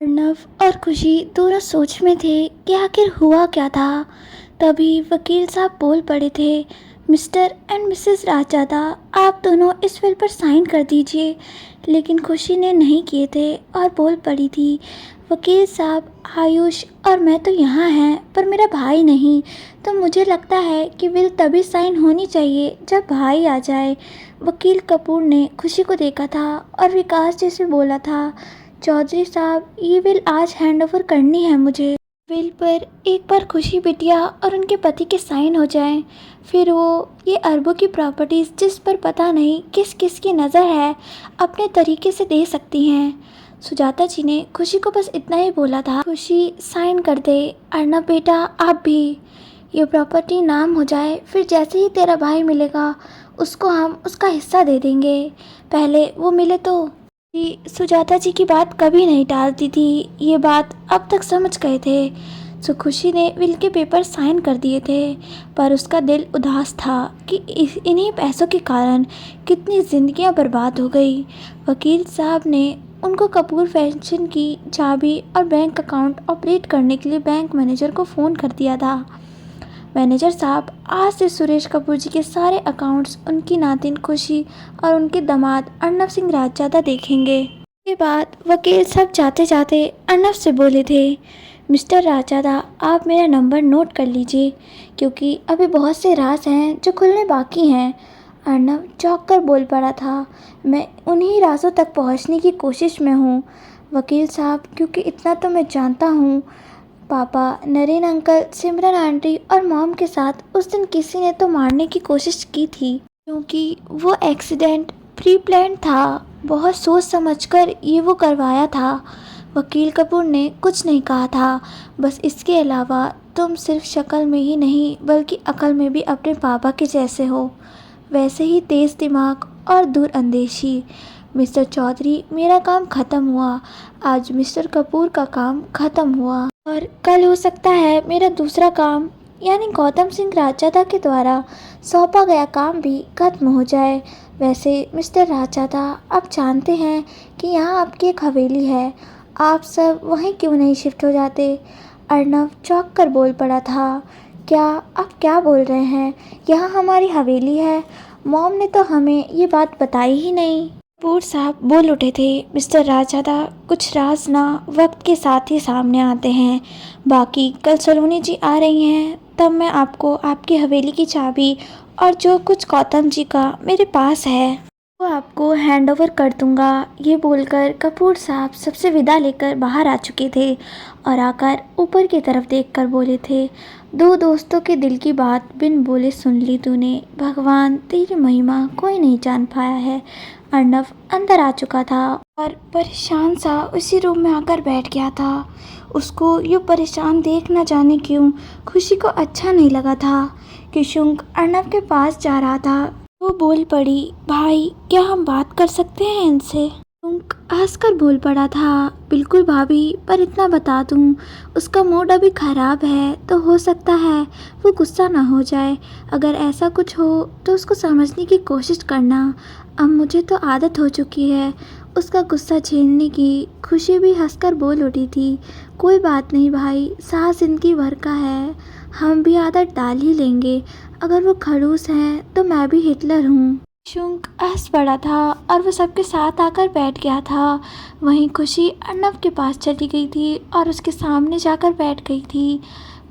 अर्नव और खुशी दोनों सोच में थे कि आखिर हुआ क्या था। तभी वकील साहब बोल पड़े थे, मिस्टर एंड मिसेस राजजादा, आप दोनों इस बिल पर साइन कर दीजिए। लेकिन खुशी ने नहीं किए थे और बोल पड़ी थी, वकील साहब, आयुष और मैं तो यहाँ हैं पर मेरा भाई नहीं, तो मुझे लगता है कि बिल तभी साइन होनी चाहिए जब भाई आ जाए। वकील कपूर ने खुशी को देखा था और विकास जी से बोला था, चौधरी साहब, ये बिल आज हैंड ओवर करनी है मुझे। बिल पर एक बार खुशी बिटिया और उनके पति के साइन हो जाएं, फिर वो ये अरबों की प्रॉपर्टीज़ जिस पर पता नहीं किस किस की नज़र है अपने तरीके से दे सकती हैं। सुजाता जी ने खुशी को बस इतना ही बोला था, खुशी साइन कर दे। अर्नब बेटा, आप भी। ये प्रॉपर्टी नाम हो जाए, फिर जैसे ही तेरा भाई मिलेगा उसको हम उसका हिस्सा दे देंगे, पहले वो मिले तो। सुजाता जी की बात कभी नहीं टालती थी, ये बात अब तक समझ गए थे। सो खुशी ने विल के पेपर साइन कर दिए थे, पर उसका दिल उदास था कि इन्हीं पैसों के कारण कितनी ज़िंदगियां बर्बाद हो गई। वकील साहब ने उनको कपूर पेंशन की चाबी और बैंक अकाउंट ऑपरेट करने के लिए बैंक मैनेजर को फ़ोन कर दिया था। मैनेजर साहब, आज से सुरेश कपूर जी के सारे अकाउंट्स उनकी नातिन खुशी और उनके दामाद अर्नब सिंह राजजादा देखेंगे। ये बात वकील साहब जाते जाते अर्नब से बोले थे, मिस्टर राजजादा, आप मेरा नंबर नोट कर लीजिए क्योंकि अभी बहुत से राज हैं जो खुलने बाकी हैं। अर्नब चौंक कर बोल पड़ा था, मैं उन्हीं राजों तक पहुंचने की कोशिश में हूँ वकील साहब, क्योंकि इतना तो मैं जानता हूँ, पापा, नरेन अंकल, सिमरन आंटी और मॉम के साथ उस दिन किसी ने तो मारने की कोशिश की थी, क्योंकि वो एक्सीडेंट प्री प्लान था। बहुत सोच समझकर ये वो करवाया था। वकील कपूर ने कुछ नहीं कहा था, बस इसके अलावा तुम सिर्फ शक्ल में ही नहीं बल्कि अकल में भी अपने पापा के जैसे हो, वैसे ही तेज़ दिमाग और दूरअंदेशी। मिस्टर चौधरी, मेरा काम ख़त्म हुआ, आज मिस्टर कपूर का काम ख़त्म हुआ और कल हो सकता है मेरा दूसरा काम यानी गौतम सिंह राजजादा के द्वारा सौंपा गया काम भी खत्म हो जाए। वैसे मिस्टर राजजादा, आप जानते हैं कि यहाँ आपकी एक हवेली है, आप सब वहीं क्यों नहीं शिफ्ट हो जाते? अर्नब चौंक कर बोल पड़ा था, क्या आप क्या बोल रहे हैं? यहाँ हमारी हवेली है, मॉम ने तो हमें ये बात बताई ही नहीं। कपूर साहब बोल उठे थे, मिस्टर राजजादा, कुछ राज ना वक्त के साथ ही सामने आते हैं। बाकी कल सलोनी जी आ रही हैं, तब मैं आपको आपकी हवेली की चाबी और जो कुछ गौतम जी का मेरे पास है वो आपको हैंड ओवर कर दूंगा। ये बोलकर कपूर साहब सबसे विदा लेकर बाहर आ चुके थे और आकर ऊपर की तरफ देखकर बोले थे, दो दोस्तों के दिल की बात बिन बोले सुन ली तूने, भगवान तेरी महिमा कोई नहीं जान पाया है। अर्नब अंदर आ चुका था और परेशान सा उसी रूम में आकर बैठ गया था। उसको यूँ परेशान देख न जाने क्यों खुशी को अच्छा नहीं लगा था। किशुंक अर्नब के पास जा रहा था, वो बोल पड़ी, भाई, क्या हम बात कर सकते हैं इनसे? किशुंक हंसकर बोल पड़ा था, बिल्कुल भाभी, पर इतना बता दूं, उसका मूड अभी खराब है तो हो सकता है वो गुस्सा ना हो जाए। अगर ऐसा कुछ हो तो उसको समझने की कोशिश करना, अब मुझे तो आदत हो चुकी है उसका गुस्सा झेलने की। खुशी भी हंसकर बोल उठी थी, कोई बात नहीं भाई, सास जिंदगी भर का है, हम भी आदत डाल ही लेंगे। अगर वो खड़ूस हैं तो मैं भी हिटलर हूँ। शुंक हंस पड़ा था और वो सबके साथ आकर बैठ गया था। वहीं खुशी अर्नब के पास चली गई थी और उसके सामने जाकर बैठ गई थी।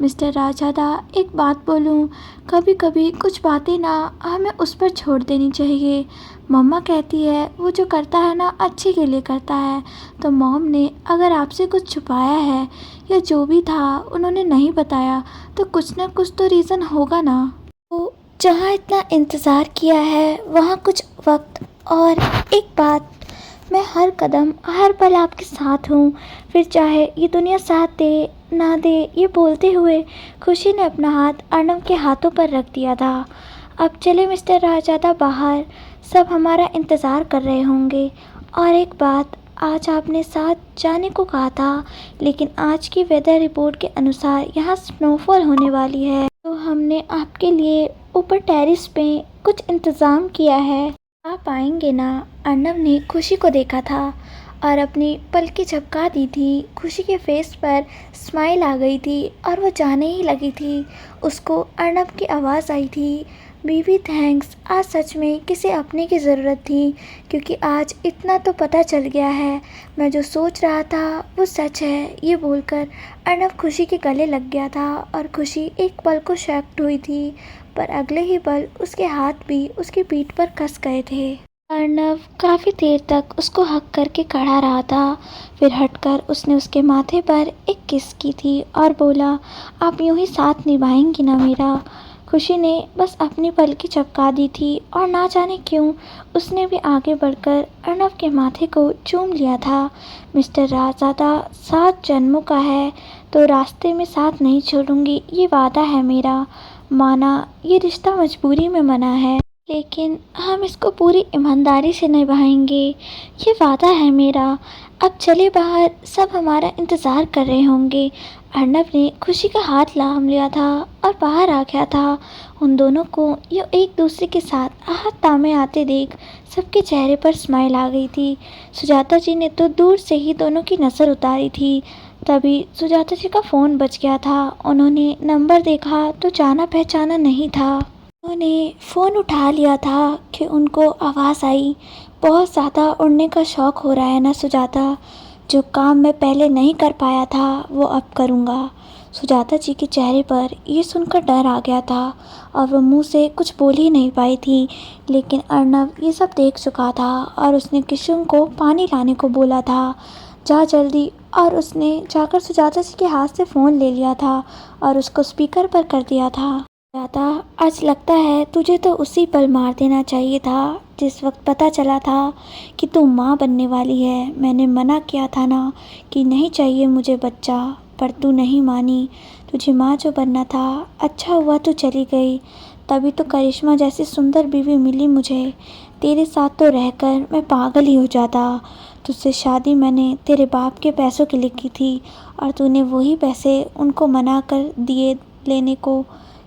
मिस्टर राजजादा, एक बात बोलूं, कभी कभी कुछ बातें ना हमें उस पर छोड़ देनी चाहिए। मम्मा कहती है वो जो करता है ना अच्छे के लिए करता है, तो मॉम ने अगर आपसे कुछ छुपाया है या जो भी था उन्होंने नहीं बताया तो कुछ ना कुछ तो रीज़न होगा ना। तो जहाँ इतना इंतज़ार किया है वहाँ कुछ वक्त और एक बात, मैं हर कदम हर पल आपके साथ हूँ, फिर चाहे ये दुनिया साथ दे ना दे। ये बोलते हुए खुशी ने अपना हाथ अर्नब के हाथों पर रख दिया था। अब चले मिस्टर राजजादा बाहर, सब हमारा इंतज़ार कर रहे होंगे। और एक बात, आज आपने साथ जाने को कहा था, लेकिन आज की वेदर रिपोर्ट के अनुसार यहाँ स्नोफॉल होने वाली है, तो हमने आपके लिए ऊपर टेरेस पे कुछ इंतज़ाम किया है। आप आएंगे ना? अर्नब ने खुशी को देखा था और अपनी पलकें झपका दी थी। खुशी के फेस पर स्माइल आ गई थी और वो जाने ही लगी थी। उसको अर्नब की आवाज़ आई थी, बीबी थैंक्स, आज सच में किसी अपने की ज़रूरत थी, क्योंकि आज इतना तो पता चल गया है, मैं जो सोच रहा था वो सच है। ये बोलकर अर्नब खुशी के गले लग गया था और खुशी एक पल को शॉक्ड हुई थी, पर अगले ही पल उसके हाथ भी उसकी पीठ पर कस गए थे। अर्नब काफ़ी देर तक उसको हक करके खड़ा रहा था। फिर हटकर उसने उसके माथे पर एक किस की थी और बोला, आप यूं ही साथ निभाएंगी ना मेरा। खुशी ने बस अपनी पलकी चपका दी थी और ना जाने क्यों उसने भी आगे बढ़कर अर्नब के माथे को चूम लिया था। मिस्टर राजदादा, 7 जन्मों का है तो रास्ते में साथ नहीं छोड़ूंगी, ये वादा है मेरा। माना ये रिश्ता मजबूरी में बना है, लेकिन हम इसको पूरी ईमानदारी से निभाएंगे, ये वादा है मेरा। अब चले बाहर, सब हमारा इंतज़ार कर रहे होंगे। अर्नब ने खुशी का हाथ थाम लिया था और बाहर आ गया था। उन दोनों को ये एक दूसरे के साथ हाथ थामे आते देख सबके चेहरे पर स्माइल आ गई थी। सुजाता जी ने तो दूर से ही दोनों की नज़र उतारी थी। तभी सुजाता जी का फ़ोन बज गया था। उन्होंने नंबर देखा तो जाना पहचाना नहीं था। उन्होंने फ़ोन उठा लिया था कि उनको आवाज़ आई, बहुत ज़्यादा उड़ने का शौक़ हो रहा है ना सुजाता, जो काम मैं पहले नहीं कर पाया था वो अब करूँगा। सुजाता जी के चेहरे पर ये सुनकर डर आ गया था और वो मुंह से कुछ बोल ही नहीं पाई थी, लेकिन अर्नब ये सब देख चुका था और उसने किशुन को पानी लाने को बोला था, जा जल्दी। और उसने जाकर सुजाता जी के हाथ से फ़ोन ले लिया था और उसको स्पीकर पर कर दिया था। दादा, आज लगता है तुझे तो उसी पल मार देना चाहिए था जिस वक्त पता चला था कि तू माँ बनने वाली है। मैंने मना किया था ना कि नहीं चाहिए मुझे बच्चा, पर तू नहीं मानी। तुझे माँ जो बनना था, अच्छा हुआ तू चली गई। तभी तो करिश्मा जैसी सुंदर बीवी मिली मुझे। तेरे साथ तो रहकर मैं पागल ही हो जाता। तुझसे शादी मैंने तेरे बाप के पैसों के लिए की थी और तूने वही पैसे उनको मना कर दिए लेने को।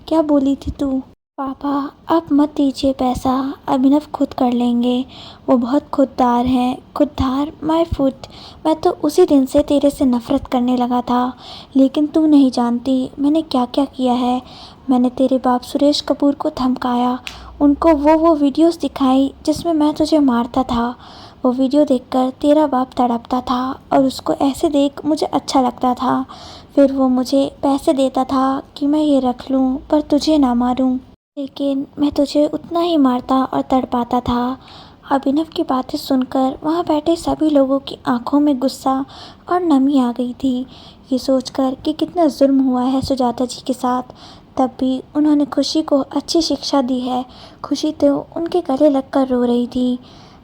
क्या बोली थी तू? पापा, आप मत दीजिए पैसा, अभिनव खुद कर लेंगे, वो बहुत खुददार हैं। खुददार माय फुट। मैं तो उसी दिन से तेरे से नफ़रत करने लगा था, लेकिन तू नहीं जानती मैंने क्या क्या किया है। मैंने तेरे बाप सुरेश कपूर को धमकाया, उनको वो वीडियोस दिखाई जिसमें मैं तुझे मारता था। वो वीडियो देखकर तेरा बाप तड़पता था और उसको ऐसे देख मुझे अच्छा लगता था। फिर वो मुझे पैसे देता था कि मैं ये रख लूँ पर तुझे ना मारूँ, लेकिन मैं तुझे उतना ही मारता और तड़पाता था। अभिनव की बातें सुनकर वहाँ बैठे सभी लोगों की आंखों में गुस्सा और नमी आ गई थी, ये सोचकर कि कितना जुल्म हुआ है सुजाता जी के साथ। तब भी उन्होंने खुशी को अच्छी शिक्षा दी है। खुशी तो उनके गले लगकर रो रही थी।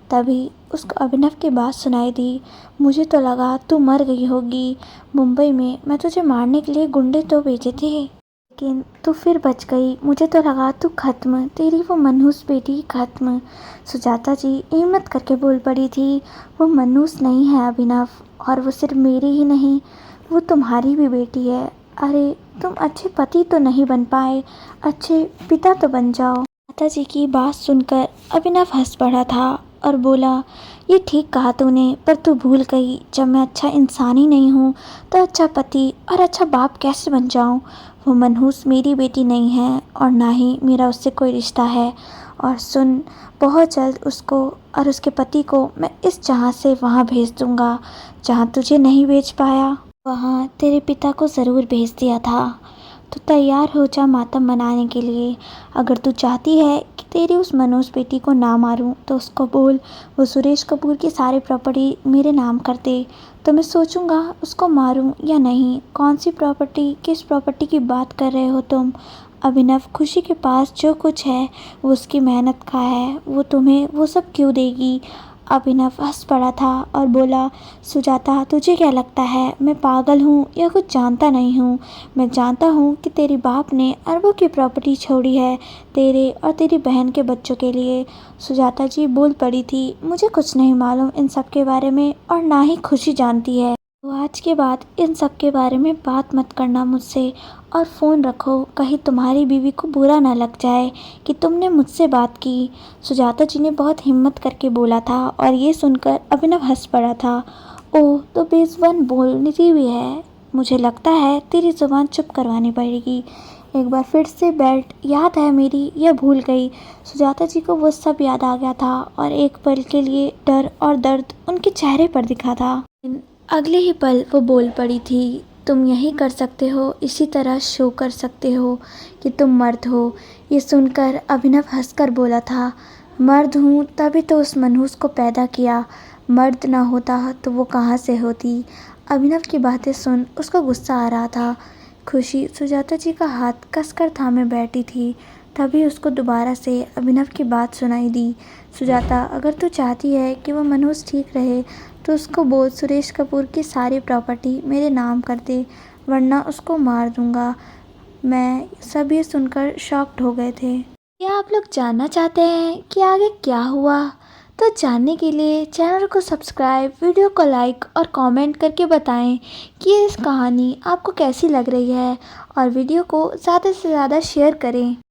तभी उसको अभिनव की बात सुनाई दी, मुझे तो लगा तू मर गई होगी। मुंबई में मैं तुझे मारने के लिए गुंडे तो भेजे थे, लेकिन तू फिर बच गई। मुझे तो लगा तू खत्म, तेरी वो मनहूस बेटी खत्म। सुजाता जी हिम्मत करके बोल पड़ी थी, वो मनहूस नहीं है अभिनव, और वो सिर्फ मेरी ही नहीं, वो तुम्हारी भी बेटी है। अरे तुम अच्छे पति तो नहीं बन पाए, अच्छे पिता तो बन जाओ। माता जी की बात सुनकर अभिनव हंस पड़ा था और बोला, ये ठीक कहा तूने, पर तू भूल गई, जब मैं अच्छा इंसान ही नहीं हूँ तो अच्छा पति और अच्छा बाप कैसे बन जाऊँ। वो मनहूस मेरी बेटी नहीं है और ना ही मेरा उससे कोई रिश्ता है। और सुन, बहुत जल्द उसको और उसके पति को मैं इस जहाँ से वहाँ भेज दूँगा जहाँ तुझे नहीं भेज पाया, वहाँ तेरे पिता को ज़रूर भेज दिया था। तो तैयार हो जा मातम मनाने के लिए। अगर तू चाहती है कि तेरी उस मनोज बेटी को ना मारूं तो उसको बोल वो सुरेश कपूर की सारी प्रॉपर्टी मेरे नाम कर दे, तो मैं सोचूंगा उसको मारूं या नहीं। कौन सी प्रॉपर्टी, किस प्रॉपर्टी की बात कर रहे हो तुम? अभिनव, खुशी के पास जो कुछ है वो उसकी मेहनत का है, वो तुम्हें वो सब क्यों देगी? अभिनव हंस पड़ा था और बोला, सुजाता तुझे क्या लगता है मैं पागल हूँ या कुछ जानता नहीं हूँ? मैं जानता हूँ कि तेरे बाप ने अरबों की प्रॉपर्टी छोड़ी है तेरे और तेरी बहन के बच्चों के लिए। सुजाता जी बोल पड़ी थी, मुझे कुछ नहीं मालूम इन सब के बारे में और ना ही खुशी जानती है। तो आज के बाद इन सब के बारे में बात मत करना मुझसे और फ़ोन रखो, कहीं तुम्हारी बीवी को बुरा ना लग जाए कि तुमने मुझसे बात की। सुजाता जी ने बहुत हिम्मत करके बोला था और ये सुनकर अभिनव हंस पड़ा था। ओह, तो बेज़ुबान बोलती हुई है। मुझे लगता है तेरी ज़ुबान चुप करवानी पड़ेगी। एक बार फिर से बेल्ट याद है मेरी या भूल गई? सुजाता जी को वो सब याद आ गया था और एक पल के लिए डर और दर्द उनके चेहरे पर दिखा था। अगले ही पल वो बोल पड़ी थी, तुम यही कर सकते हो, इसी तरह शो कर सकते हो कि तुम मर्द हो। ये सुनकर अभिनव हंसकर बोला था, मर्द हूँ तभी तो उस मनहूस को पैदा किया, मर्द ना होता तो वो कहाँ से होती। अभिनव की बातें सुन उसको गुस्सा आ रहा था। खुशी सुजाता जी का हाथ कसकर थामे बैठी थी। तभी उसको दोबारा से अभिनव की बात सुनाई दी। सुजाता, अगर तू चाहती है कि वो मनहूस ठीक रहे तो उसको बोल सुरेश कपूर की सारी प्रॉपर्टी मेरे नाम कर दे, वरना उसको मार दूंगा। मैं सब ये सुनकर शॉक्ड हो गए थे। क्या आप लोग जानना चाहते हैं कि आगे क्या हुआ? तो जानने के लिए चैनल को सब्सक्राइब, वीडियो को लाइक और कमेंट करके बताएं कि इस कहानी आपको कैसी लग रही है और वीडियो को ज़्यादा से ज़्यादा शेयर करें।